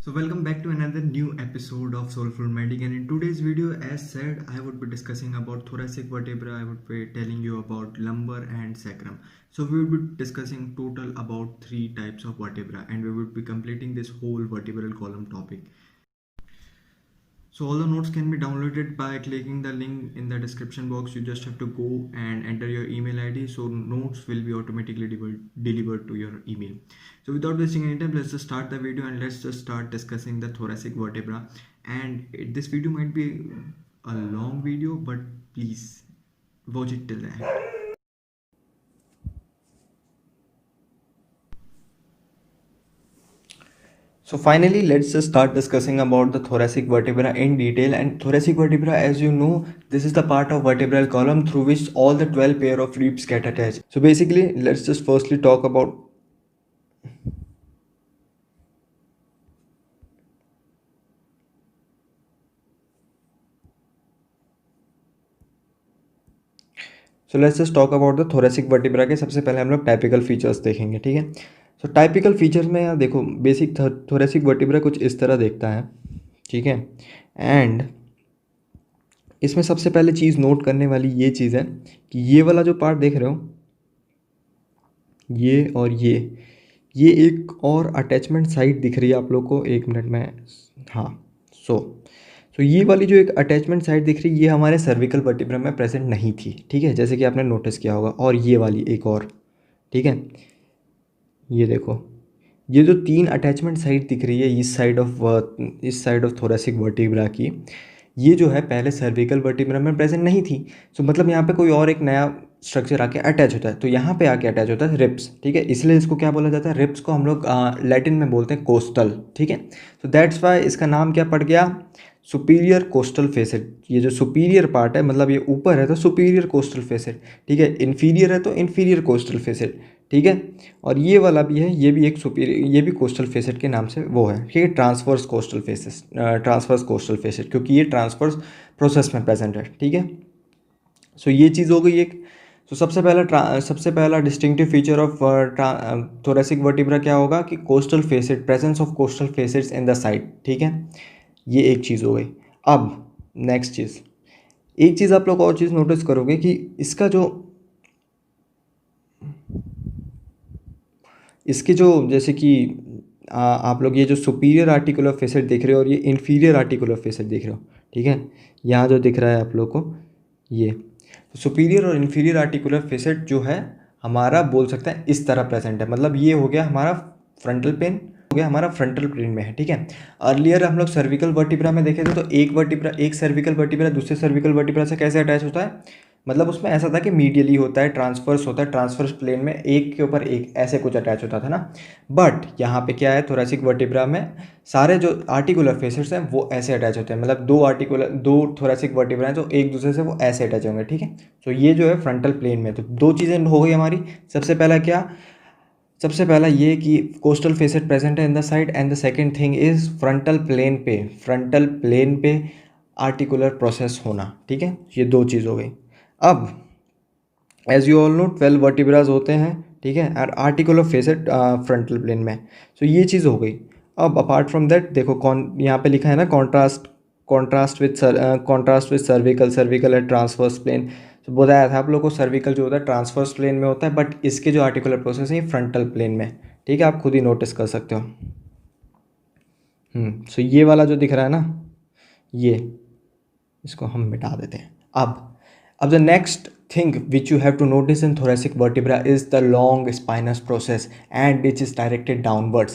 So welcome back to another new episode of Soulful Medic, and in today's video, as said, I would be discussing about thoracic vertebra. I would be telling you about lumbar and sacrum. So we will be discussing total about three types of vertebra, and we would be completing this whole vertebral column topic. So all the notes can be downloaded by clicking the link in the description box. You just have to go and enter your email ID. So notes will be automatically delivered to your email. So without wasting any time, let's just start the video and let's just start discussing the thoracic vertebra. And this video might be a long video, but please watch it till the end. So finally, let's just start discussing about the thoracic vertebra in detail. And thoracic vertebra, as you know, this is the part of vertebral column through which all the 12 pair of ribs get attached. So basically, let's just firstly talk about the thoracic vertebra के सबसे पहले हम लोग typical features देखेंगे, ठीक है। सो typical features में यहाँ देखो, बेसिक थोरेसिक वर्टिब्रा कुछ इस तरह दिखता है, ठीक है। एंड इसमें सबसे पहले चीज़ नोट करने वाली ये चीज़ है कि ये वाला जो पार्ट देख रहे हो, ये और ये एक और अटैचमेंट साइड दिख रही है आप लोग को। एक मिनट में, हाँ। सो ये वाली जो एक अटैचमेंट साइड दिख रही है, ये हमारे सर्विकल वर्टिब्रा में प्रेजेंट नहीं थी, ठीक है, जैसे कि आपने नोटिस किया होगा। और ये वाली एक और, ठीक है, ये देखो, ये जो तीन अटैचमेंट साइड दिख रही है इस साइड ऑफ थोरेसिक वर्टिब्रा की, ये जो है पहले सर्विकल वर्टिब्रा में प्रेजेंट नहीं थी। सो मतलब यहाँ पे कोई और एक नया स्ट्रक्चर आके अटैच होता है, तो यहाँ पे आके अटैच होता है रिब्स, ठीक है। इसलिए इसको क्या बोला जाता है, रिब्स को हम लोग लैटिन में बोलते हैं कोस्टल, ठीक है। तो दैट्स वाई इसका नाम क्या पड़ गया, सुपीरियर कोस्टल फेसेट। ये जो सुपीरियर पार्ट है, मतलब ये ऊपर है तो सुपीरियर कोस्टल फेसेट, ठीक है। इन्फीरियर है तो इन्फीरियर कोस्टल फेसेट, ठीक है। और ये वाला भी है, ये भी एक सुपीरियर, ये भी कोस्टल फेसेट के नाम से वो है, ठीक है, ट्रांसवर्स कोस्टल फेसेट, क्योंकि ये ट्रांसवर्स प्रोसेस में प्रेजेंट है, ठीक है। सो ये चीज़ हो गई एक। तो सबसे पहला distinctive feature of thoracic vertebra क्या होगा कि coastal facet, presence of coastal facets in the side, ठीक है। ये एक चीज़ हो गई। अब नेक्स्ट चीज़, एक चीज़ आप लोग और चीज़ नोटिस करोगे कि इसका जो इसके जो जैसे कि आप लोग ये जो सुपीरियर आर्टिकुलर फेसेट देख रहे हो और ये इन्फीरियर आर्टिकुलर फेसेट देख रहे हो, ठीक है। यहाँ जो दिख रहा है आप लोग को, ये सुपीरियर और इन्फीरियर आर्टिकुलर फेसेट जो है हमारा, बोल सकते हैं इस तरह प्रेजेंट है। मतलब ये हो गया हमारा फ्रंटल प्लेन में है, ठीक है। अर्लियर हम लोग सर्विकल वर्टिब्रा में देखे थे, तो एक सर्विकल वर्टिब्रा दूसरे सर्विकल वर्टिब्रा से कैसे अटैच होता है, मतलब उसमें ऐसा था कि मीडियली होता है, ट्रांसवर्स प्लेन में एक के ऊपर एक ऐसे कुछ अटैच होता था ना। बट यहाँ पे क्या है, थोरेसिक वर्टिब्रा में सारे जो आर्टिकुलर फेसेट्स हैं वो ऐसे अटैच होते हैं। मतलब दो थोरेसिक वर्टिब्रा हैं तो एक दूसरे से वो ऐसे अटैच होंगे, ठीक है। तो ये जो है फ्रंटल प्लेन में, तो दो चीज़ें हो गई हमारी। सबसे पहला ये कि कोस्टल फेसेट प्रेजेंट है in the side, and the second thing is frontal plane पे आर्टिकुलर प्रोसेस होना, ठीक है। ये दो चीज़ हो गई। अब as you all know 12 vertebrae होते हैं, ठीक है, और आर्टिकुलर फेसेट फ्रंटल प्लेन में। सो ये चीज़ हो गई। अब अपार्ट फ्रॉम दैट देखो, यहाँ पे लिखा है ना, कॉन्ट्रास्ट विद सर्विकल है ट्रांसवर्स प्लेन। तो बताया था आप लोग को, सर्विकल जो होता है ट्रांसवर्स प्लेन में होता है, बट इसके जो आर्टिकुलर प्रोसेस है फ्रंटल प्लेन में, ठीक है। आप खुद ही नोटिस कर सकते हो। सो ये वाला जो दिख रहा है ना, ये इसको हम मिटा देते हैं। अब the next thing which you have to notice in thoracic vertebra is the long spinous process and which is directed downwards.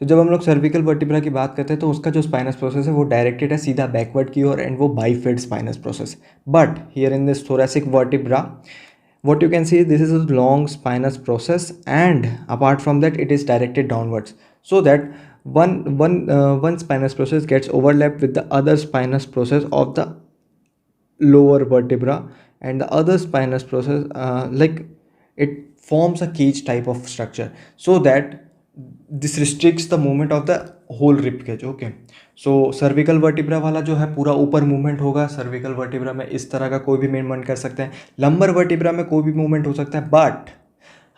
तो जब हम लोग सर्विकल वर्टिब्रा की बात करते हैं तो उसका जो स्पाइनस प्रोसेस है वो डायरेक्टेड है सीधा बैकवर्ड की ओर, एंड वो bifid spinous process. But here in this thoracic vertebra what you can see, this is a long spinous process, and apart from that it is directed downwards, so that one spinous process gets overlapped with the other spinous process of the lower vertebra, and the other spinous process like it forms a cage type of structure, so that this restricts the movement of the whole rib cage, okay। So cervical vertebra वाला जो है पूरा ऊपर movement होगा। Cervical vertebra में इस तरह का कोई भी मूवमेंट कर सकते हैं, लंबर वर्टिब्रा में कोई भी मूवमेंट हो सकता है, बट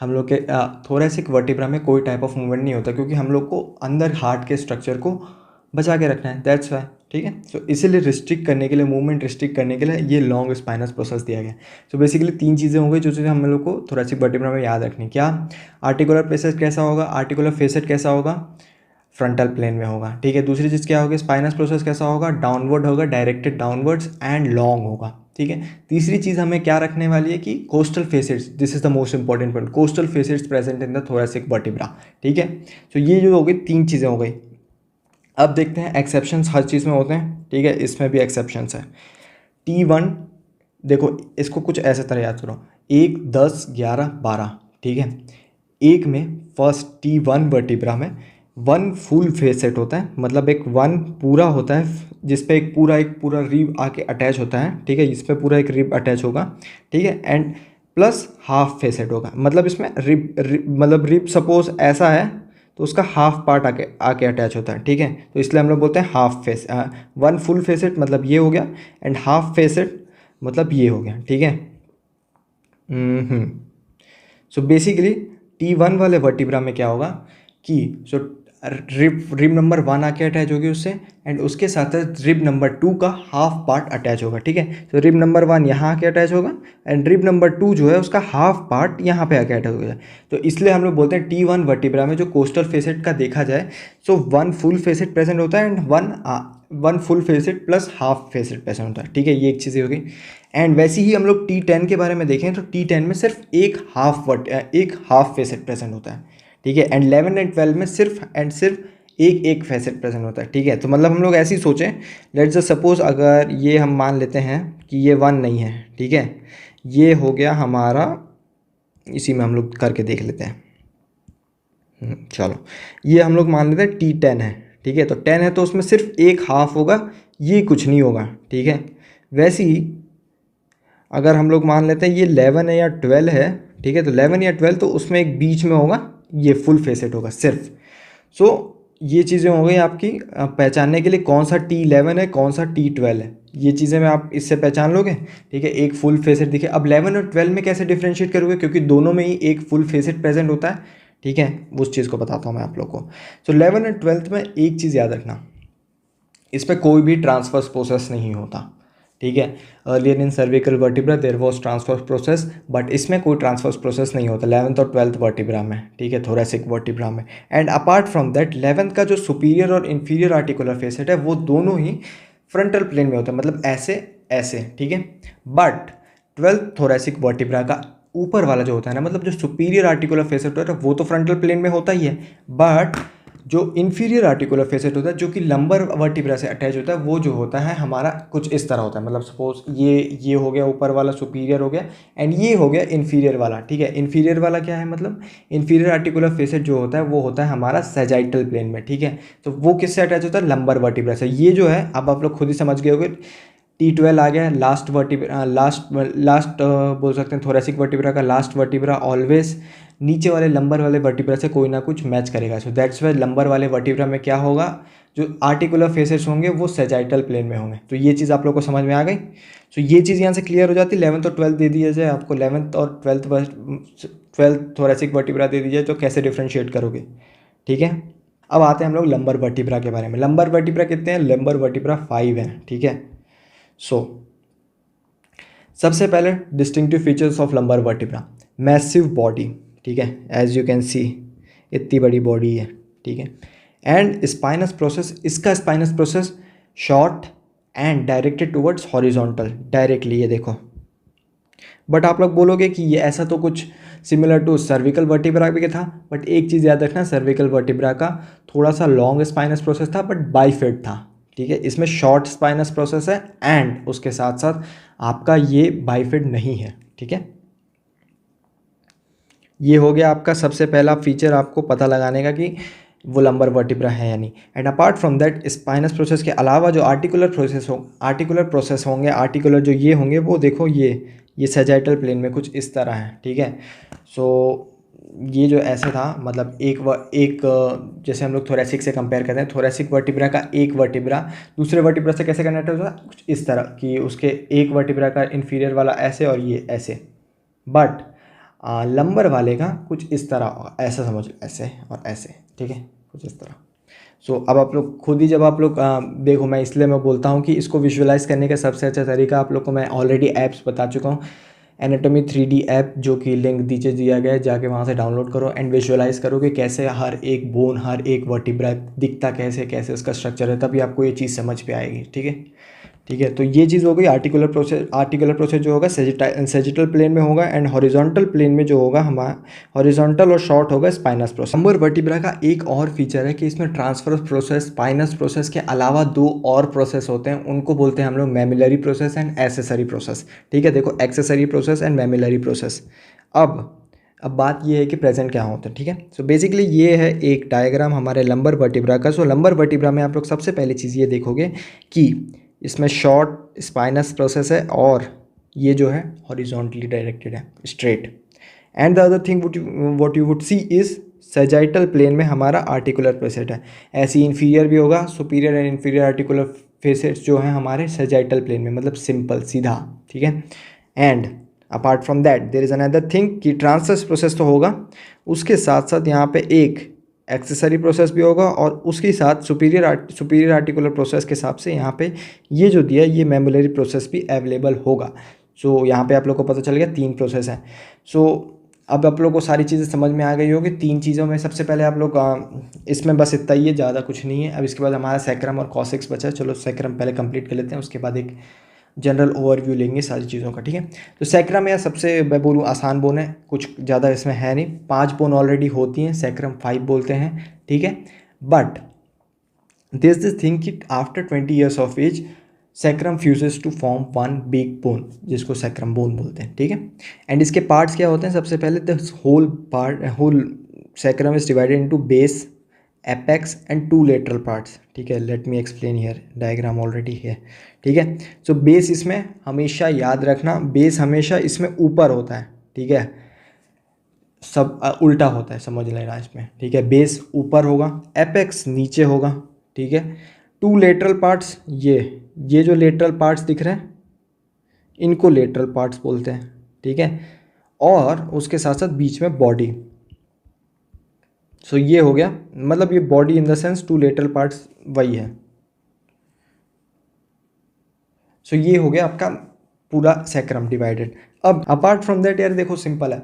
हम लोग के थोरेसिक वर्टिब्रा में कोई टाइप ऑफ मूवमेंट नहीं होता, क्योंकि हम लोग को अंदर हार्ट के स्ट्रक्चर को बचा के रखना है, दैट्स वाई। ठीक है, सो इसीलिए रिस्ट्रिक्ट करने के लिए, मूवमेंट रिस्ट्रिक्ट करने के लिए ये लॉन्ग स्पाइनस प्रोसेस दिया गया। सो बेसिकली 3 चीज़ें हो गई जो चीज़ें हम लोग को थोरेसिक वर्टिब्रा में याद रखनी। क्या? आर्टिकुलर फेसेट कैसा होगा, आर्टिकुलर फेसेट कैसा होगा, फ्रंटल प्लेन में होगा। ठीक है, दूसरी चीज़ क्या होगी, स्पाइनस प्रोसेस कैसा होगा, डाउनवर्ड होगा, डायरेक्टेड डाउनवर्ड्स एंड लॉन्ग होगा। ठीक है, तीसरी चीज़ हमें क्या रखने वाली है कि coastal facets, this is the most important point, coastal facets present in the thoracic vertebra. ठीक है, तो ये जो हो गई 3 चीज़ें हो गई। अब देखते हैं एक्सेप्शंस हर चीज़ में होते हैं। ठीक है, इसमें भी एक्सेप्शंस है। T1 देखो, इसको कुछ ऐसे तरह याद करो, 1, 10, 11, 12। ठीक है, एक में फर्स्ट T1 वर्टिब्रा में 1 फुल फेसेट होता है, मतलब एक 1 पूरा होता है जिस पे एक पूरा रिब आके अटैच होता है। ठीक है, इस पे पूरा एक रिब अटैच होगा। ठीक है, एंड प्लस हाफ फेसेट होगा, मतलब इसमें मतलब रिब सपोज ऐसा है तो उसका हाफ पार्ट आके आके अटैच होता है। ठीक है, तो इसलिए हम लोग बोलते हैं हाफ फेस, 1 फुल फेसेट मतलब ये हो गया, एंड हाफ फेसेट मतलब ये हो गया। ठीक है, सो बेसिकली T1 वाले वर्टिब्रा में क्या होगा कि रिब नंबर 1 आके अटैच होगी उससे, एंड उसके साथ साथ रिब नंबर 2 का हाफ पार्ट अटैच होगा। ठीक है, तो रिब नंबर 1 यहाँ आके अटैच होगा, एंड रिब नंबर 2 जो है उसका हाफ पार्ट यहाँ पे आके अटैच होगा। तो इसलिए हम लोग बोलते हैं T1 वर्टिब्रा में जो कोस्टल फेसेट का देखा जाए, सो 1 फुल फेसेट प्रेजेंट होता है, and 1 full facet plus half facet present होता है। ठीक है, ये एक चीज़ हो गई। एंड वैसे ही हम लोग T10 के बारे में देखें तो T10 में सिर्फ एक हाफ फेसेट प्रेजेंट होता है। ठीक है, एंड 11 एंड 12 में सिर्फ एक फेसेट प्रेजेंट होता है। ठीक है, तो मतलब हम लोग ऐसे ही सोचें, लेट्स जस्ट सपोज अगर ये हम मान लेते हैं कि ये 1 नहीं है। ठीक है, ये हो गया हमारा, इसी में हम लोग करके देख लेते हैं। चलो, ये हम लोग मान लेते हैं T10 है। ठीक है, तो 10 है तो उसमें सिर्फ एक हाफ होगा, ये कुछ नहीं होगा। ठीक है, वैसे ही अगर हम लोग मान लेते हैं ये 11 है या 12 है। ठीक है, तो 11 या 12 तो उसमें एक बीच में होगा, ये फुल फेसेट होगा सिर्फ। सो ये चीज़ें हो गई आपकी पहचानने के लिए कौन सा T11 है कौन सा T12 है, ये चीज़ें में आप इससे पहचान लोगे। ठीक है, एक फुल फेसेट दिखे। अब 11 और 12 में कैसे डिफ्रेंशिएट करोगे, क्योंकि दोनों में ही एक फुल फेसेट प्रेजेंट होता है। ठीक है, उस चीज़ को बताता हूँ मैं आप लोग को। सो 11 और 12 में एक चीज़ याद रखना, इस पर कोई भी ट्रांसफर प्रोसेस नहीं होता। ठीक है, earlier in cervical vertebra there was transfer process, but इसमें कोई ट्रांसफर प्रोसेस नहीं होता 11th और 12th वर्टिब्रा में। ठीक है, थोरेसिक वर्टिब्रा में। And apart from that 11th का जो सुपीरियर और इन्फीरियर आर्टिकुलर फेसेट है वो दोनों ही फ्रंटल प्लेन में होता है, मतलब ऐसे ऐसे। ठीक है, बट 12th थोरेसिक वर्टिब्रा का ऊपर वाला जो होता है ना, मतलब जो सुपीरियर आर्टिकुलर फेसेट होता है वो तो फ्रंटल प्लेन में होता ही है, बट जो इन्फीरियर आर्टिकुलर फेसेट होता है जो कि लंबर वर्टिब्रा से अटैच होता है, वो जो होता है हमारा कुछ इस तरह होता है। मतलब सपोज ये हो गया ऊपर वाला, सुपीरियर हो गया, एंड ये हो गया इन्फीरियर वाला। ठीक है, इन्फीरियर वाला क्या है, मतलब इन्फीरियर आर्टिकुलर फेसेट जो होता है वो होता है हमारा सैजाइटल प्लेन में। ठीक है, तो वो किससे अटैच होता है, लंबर वर्टिब्रा से। ये जो है अब आप लोग खुद ही समझ गए होंगे, T12 आ गया, लास्ट वर्टिब्रा, लास्ट बोल सकते हैं थोरेसिक वर्टिब्रा का लास्ट वर्टिब्रा ऑलवेज नीचे वाले लंबर वाले वर्टिब्रा से कोई ना कुछ मैच करेगा। सो दैट्स वाई लंबर वाले वर्टिब्रा में क्या होगा, जो आर्टिकुलर फेसेस होंगे वो सैजाइटल प्लेन में होंगे। तो ये चीज़ आप लोग को समझ में आ गई। सो ये चीज़ यहाँ से क्लियर हो जाती है। 11th और 12th दे दिया जाए आपको, 11th और 12th थोरेसिक वर्टिब्रा दे दी जाए तो कैसे डिफ्रेंशिएट करोगे। ठीक है, अब आते हैं हम लोग लंबर वर्टिब्रा के बारे में। लंबर वर्टिब्रा कितने हैं, लंबर वर्टिब्रा 5 हैं। ठीक है, सबसे पहले distinctive features of lumbar vertebra, massive body. ठीक है, एज यू कैन सी इतनी बड़ी बॉडी है। ठीक है, एंड स्पाइनस प्रोसेस, इसका spinous process short and directed towards horizontal, directly, ये देखो। बट आप लोग बोलोगे कि ये ऐसा तो कुछ सिमिलर टू सर्विकल वर्टिब्रा भी था, बट एक चीज़ याद रखना, सर्विकल वर्टिब्रा का थोड़ा सा लॉन्ग स्पाइनस प्रोसेस था बट बाइफेड था। ठीक है, इसमें शॉर्ट स्पाइनस प्रोसेस है, एंड उसके साथ साथ आपका ये बाइफेड नहीं है। ठीक है, ये हो गया आपका सबसे पहला फीचर आपको पता लगाने का कि वो लंबर वर्टिब्रा है या नहीं। And apart from that spinous process के अलावा जो आर्टिकुलर प्रोसेस होंगे, आर्टिकुलर जो ये होंगे वो देखो, ये सैजाइटल प्लेन में कुछ इस तरह है। ठीक है, सो ये जो ऐसे था, मतलब एक जैसे हम लोग थोरेसिक से कंपेयर करते हैं, थोरेसिक वर्टिब्रा का एक वर्टिब्रा दूसरे वर्टिब्रा से कैसे कनेक्ट होता है, कुछ इस तरह कि उसके एक वर्टिब्रा का इन्फीरियर वाला ऐसे और ये ऐसे। बट लंबर वाले का कुछ इस तरह होगा, ऐसा समझ लो, ऐसे और ऐसे, ठीक है, कुछ इस तरह। सो अब आप लोग खुद ही जब आप लोग देखो, मैं इसलिए मैं बोलता हूँ कि इसको विजुअलाइज करने का सबसे अच्छा तरीका आप लोग को मैं ऑलरेडी ऐप्स बता चुका हूँ। एनाटॉमी 3D ऐप, जो कि लिंक नीचे दिया गया है, जाके वहाँ से डाउनलोड करो एंड विजुअलाइज करो कि कैसे हर एक बोन, हर एक वर्टिब्रा दिखता कैसे, कैसे उसका स्ट्रक्चर है, तभी आपको ये चीज़ समझ पे आएगी, ठीक है। ठीक है, तो ये चीज़ हो गई आर्टिकुलर प्रोसेस। आर्टिकुलर प्रोसेस जो होगा सेजिटल प्लेन में होगा, एंड हॉरिजॉन्टल प्लेन में जो होगा हमारा हॉरिजॉन्टल और शॉर्ट होगा स्पाइनस प्रोसेस। लंबर वर्टिब्रा का एक और फीचर है कि इसमें ट्रांसफरस प्रोसेस, स्पाइनस प्रोसेस के अलावा दो और प्रोसेस होते हैं, उनको बोलते हैं हम लोग mammillary process and accessory process. ठीक है, देखो, accessory process and mammillary process. अब बात ये है कि प्रेजेंट क्या होता है, ठीक है। सो बेसिकली ये है एक डायग्राम हमारे लंबर वर्टिब्रा का। सो लंबर वर्टिब्रा में आप लोग सबसे पहली चीज़ ये देखोगे कि इसमें शॉर्ट स्पाइनस प्रोसेस है, और ये जो है हॉरिजॉन्टली डायरेक्टेड है, straight. And the other thing what you would see is sagittal plane में हमारा आर्टिकुलर प्रोसेस है। ऐसी इन्फीरियर भी होगा, superior and inferior articular facets जो हैं हमारे सेजाइटल प्लेन में, मतलब सिंपल, सीधा, ठीक है। And apart from that there is another thing कि ट्रांसवर्स प्रोसेस तो होगा, उसके साथ साथ यहाँ पे एक एक्सेसरी प्रोसेस भी होगा, और उसके साथ सुपीरियर आर्टिकुलर प्रोसेस के हिसाब से यहाँ पे ये जो दिया ये मेमोलरी प्रोसेस भी अवेलेबल होगा। सो यहाँ पे आप लोग को पता चल गया 3 प्रोसेस हैं। सो अब आप लोग को सारी चीज़ें समझ में आ गई होगी। 3 चीज़ों में सबसे पहले आप लोग इसमें बस इतना ही है, ज़्यादा कुछ नहीं है। अब इसके बाद हमारा सैक्रम और कॉसेक्स बचा है। चलो सैक्रम पहले कंप्लीट कर लेते हैं, उसके बाद एक जनरल ओवरव्यू लेंगे सारी चीज़ों का, ठीक है। तो सैक्रम या सबसे मैं बोलूँ आसान बोन है, कुछ ज़्यादा इसमें है नहीं। 5 बोन ऑलरेडी होती हैं, सैक्रम 5 बोलते हैं, ठीक है। बट दिस थिंग कि after 20 years of age sacrum fuses to form one big bone, जिसको सैक्रम बोन बोलते हैं, ठीक है। एंड इसके पार्ट्स क्या होते हैं, सबसे पहले the whole sacrum is divided into base, apex and 2 lateral parts, ठीक है। Let me explain here, diagram already है, ठीक है। सो बेस इसमें हमेशा याद रखना, बेस हमेशा इसमें ऊपर होता है, ठीक है। सब उल्टा होता है, समझ लेना इसमें, ठीक है। बेस ऊपर होगा, एपेक्स नीचे होगा, ठीक है। 2 लेटरल पार्ट्स, ये जो लेटरल पार्ट्स दिख रहे हैं इनको लेटरल पार्ट्स बोलते हैं, ठीक है। और उसके साथ साथ बीच में बॉडी। सो ये हो गया, मतलब ये body in the sense 2 lateral parts वही है। सो ये हो गया आपका पूरा सैक्रम डिवाइडेड। अब अपार्ट फ्रॉम दैट यार देखो, सिंपल है,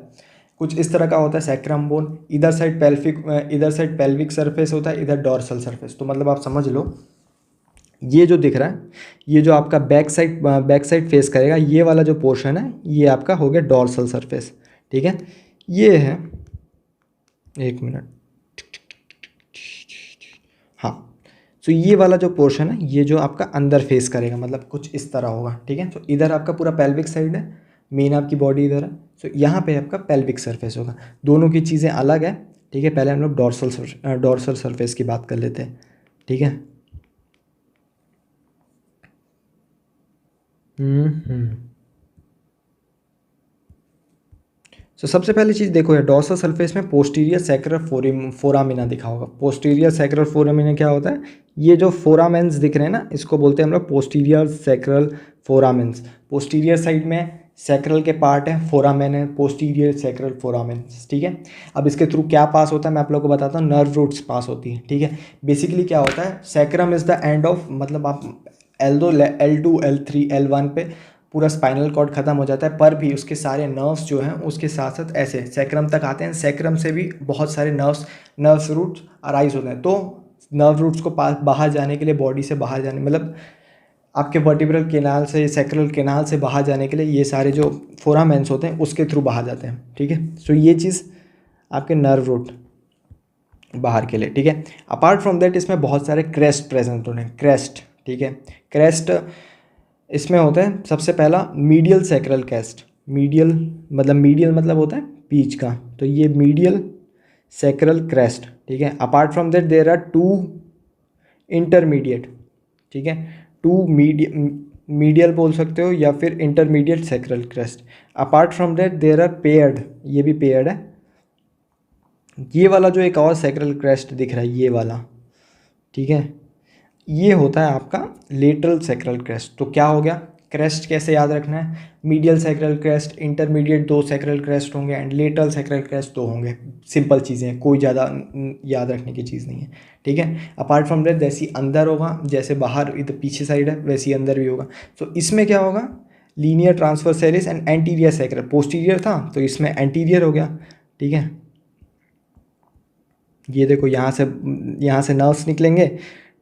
कुछ इस तरह का होता है सैक्रम बोन। इधर साइड पेल्विक सरफेस होता है, इधर डॉर्सल सरफेस। तो मतलब आप समझ लो, ये जो दिख रहा है, ये जो आपका बैक साइड फेस करेगा, ये वाला जो पोर्शन है ये आपका हो गया डॉर्सल सरफेस, ठीक है। ये है, एक मिनट, हाँ। तो ये वाला जो पोर्शन है ये जो आपका अंदर फेस करेगा, मतलब कुछ इस तरह होगा, ठीक है। तो इधर आपका पूरा पेल्विक साइड है, मेन आपकी बॉडी इधर है। तो यहाँ पे आपका पेल्विक सरफेस होगा, दोनों की चीज़ें अलग है, ठीक है। पहले हम लोग डॉर्सल सरफेस की बात कर लेते हैं, ठीक है। सो सबसे पहली चीज़ देखो यार, डॉर्सल सरफेस में पोस्टीरियर सैक्रल फोरामिना दिखा होगा। पोस्टीरियर सैक्रल फोरामिना क्या होता है, ये जो फोरामेंस दिख रहे हैं ना, इसको बोलते हैं हम लोग पोस्टीरियर सैक्रल फोरामेंस। पोस्टीरियर साइड में सैक्रल के पार्ट है, फोरामेन है, पोस्टीरियर सैक्रल फोरामेंस, ठीक है। अब इसके थ्रू क्या पास होता है मैं आप लोग को बताता हूँ, नर्व रूट्स पास होती है, ठीक है। बेसिकली क्या होता है, sacrum is the end of, मतलब आप L2 L3 L1 पे पूरा स्पाइनल कॉर्ड खत्म हो जाता है, पर भी उसके सारे नर्व्स जो हैं उसके साथ साथ ऐसे सैक्रम तक आते हैं। सैक्रम से भी बहुत सारे नर्व्स रूट्स अराइज होते हैं। तो नर्व रूट्स को बाहर जाने के लिए, बॉडी से बाहर जाने, मतलब आपके वर्टिब्रल केनाल से, सैक्रल केनाल से बाहर जाने के लिए ये सारे जो फोरामेंस होते हैं उसके थ्रू बाहर जाते हैं, ठीक है। सो ये चीज़ आपके नर्व रूट बाहर के लिए, ठीक है। अपार्ट फ्रॉम दैट इसमें बहुत सारे क्रेस्ट प्रेजेंट होते हैं, क्रेस्ट, ठीक है। क्रेस्ट इसमें होता है सबसे पहला मीडियल सैक्रल क्रेस्ट। मीडियल मतलब होता है बीच का, तो ये मीडियल सैक्रल क्रेस्ट, ठीक है। Apart from that there are 2 intermediate, ठीक है। 2 मीडियल बोल सकते हो या फिर intermediate sacral crest. Apart from that there are paired, ये भी पेयर्ड है। ये वाला जो एक और सैक्रल क्रेस्ट दिख रहा है ये वाला, ठीक है, ये होता है आपका लेटरल सैक्रल क्रेस्ट। तो क्या हो गया, क्रेस्ट कैसे याद रखना है, medial sacral crest, intermediate 2 sacral crest होंगे एंड लेटरल सैक्रल क्रेस्ट 2 होंगे। सिंपल चीज़ें हैं, कोई ज़्यादा याद रखने की चीज़ नहीं है, ठीक है। अपार्ट फ्रॉम दैट जैसी अंदर होगा, जैसे बाहर इधर पीछे साइड है वैसी अंदर भी होगा। सो इसमें क्या होगा, linear transversalis and anterior sacral, posterior था तो इसमें एंटीरियर हो गया, ठीक है। ये देखो यहाँ से नर्व्स निकलेंगे,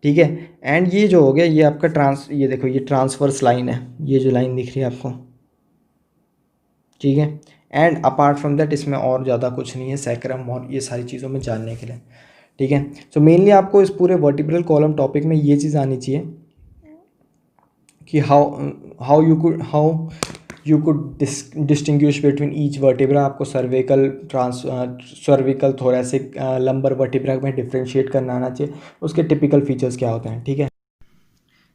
ठीक है। एंड ये जो हो गया ये आपका ये देखो ये ट्रांसवर्स लाइन है, ये जो लाइन दिख रही है आपको, ठीक है। एंड अपार्ट फ्रॉम दैट इसमें और ज़्यादा कुछ नहीं है सैक्रम और ये सारी चीज़ों में जानने के लिए, ठीक है। सो मेनली आपको इस पूरे वर्टिब्रल कॉलम टॉपिक में ये चीज़ आनी चाहिए कि how you could distinguish between each vertebra. आपको सर्विकल थोरेसिक लंबर वर्टिब्रा में डिफ्रेंशिएट करना आना चाहिए, उसके टिपिकल फीचर्स क्या होते हैं, ठीक है।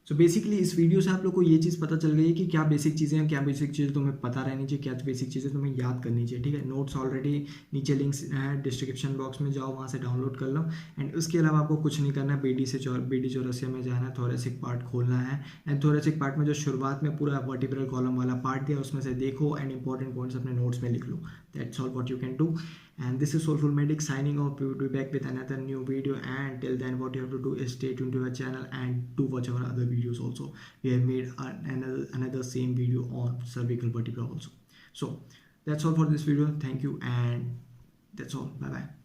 सो बेसिकली इस वीडियो से आप लोग को ये चीज़ पता चल गई है कि क्या बेसिक चीज़ें हैं, क्या बेसिक चीज़ें तुम्हें पता रहनी चाहिए, क्या बेसिक चीज़ें तुम्हें याद करनी चाहिए, ठीक है। नोट्स ऑलरेडी नीचे लिंक्स हैं डिस्क्रिप्शन बॉक्स में, जाओ वहाँ से डाउनलोड कर लो। एंड उसके अलावा आपको कुछ नहीं करना है, बीडी चौरसिया में जाना है, थोरेसिक पार्ट खोलना है। एंड थोरेसिक पार्ट में जो शुरुआत में पूरा वर्टिब्रल कॉलम वाला पार्ट दिया उसमें से देखो एंड इंपॉर्टेंट पॉइंट्स अपने नोट्स में लिख लो। That's all what you can do. And this is Soulful Medic signing off. We will be back with another new video. And till then, what you have to do is stay tuned to our channel and do watch our other videos also. We have made another same video on cervical vertebra also. So that's all for this video. Thank you, and that's all. Bye bye.